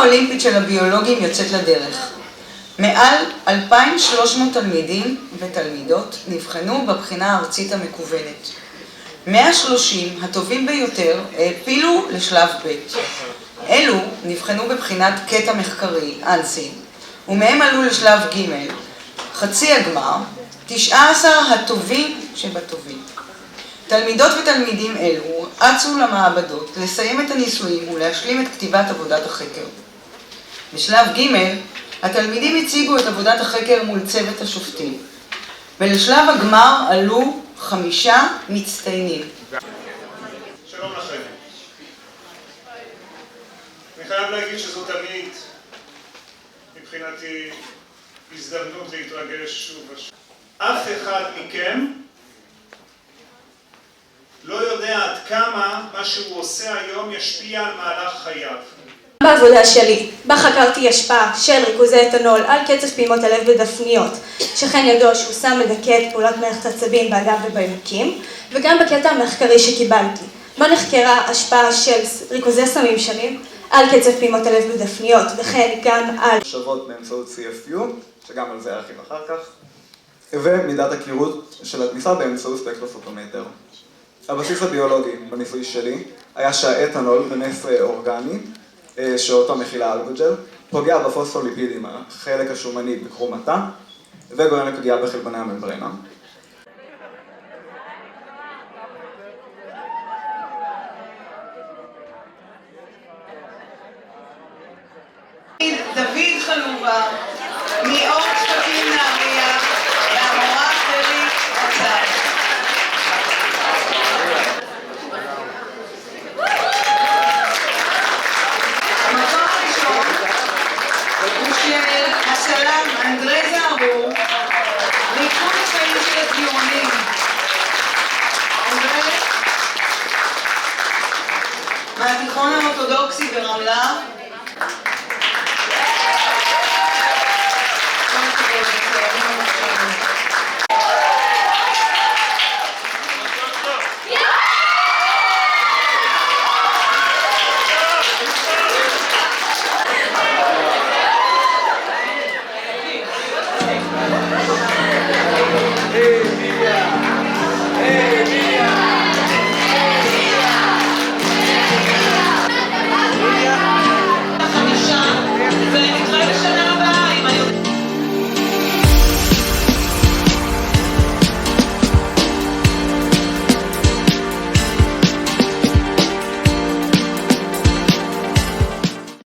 האולימפית של הביולוגים יוצאת לדרך. מעל 2,300 תלמידים ותלמידות נבחנו בבחינה הארצית המקוונת. 130 הטובים ביותר העפילו לשלב ב'. אלו נבחנו בבחינת קטע מחקרי, אנסי, ומהם עלו לשלב ג', חצי הגמר, 19 הטובים שבטובים. תלמידות ותלמידים אלו אצו למעבדות לסיים את הניסויים ולהשלים את כתיבת עבודת החקר. בשלב ג' התלמידים הציגו את עבודת החקר מול צוות השופטים, ולשלב הגמר עלו 5 מצטיינים. שלום לכם. אני חייב להגיד שזו תמיד מבחינתי הזדמנות להתרגש שוב ושוב. אף אחד מכם לא יודע עד כמה מה שהוא עושה היום ישפיע על מהלך חייו. בעבודה שלי, בה חקרתי השפעה של ריכוזי אתנול על קצב פעימות הלב בדפניות, שכן ידוע שהוא שם מדכא את פעולת מערכת העצבים באגן ובעמקים, וגם בקטע המחקרי שקיבלתי, בה נחקרה השפעה של ריכוזי סמים שונים על קצב פעימות הלב בדפניות, וכן גם על שוות באמצעות CFU, שגם על זה ארחיב אחר כך, ומידת הקירות של התמיסה באמצעות ספקטרופוטומטר. הבסיס הביולוגי בניסוי שלי היה שהאתנול בנס אורגני, שאותו מכילה אלכוג'ל, פוגע בפוספוליפידים, החלק השומני בקרום התא, וגורם לפגיעה בחלבוני הממברנה. דוד חלובה, מאור צפתים נהריה, והמורה שלי רצה. המקום הראשון הוא של הצלם אנדרי זערור, ריקוד החיים של הציונים. אנדרי, מהתיכון האורתודוקסי ברמלה,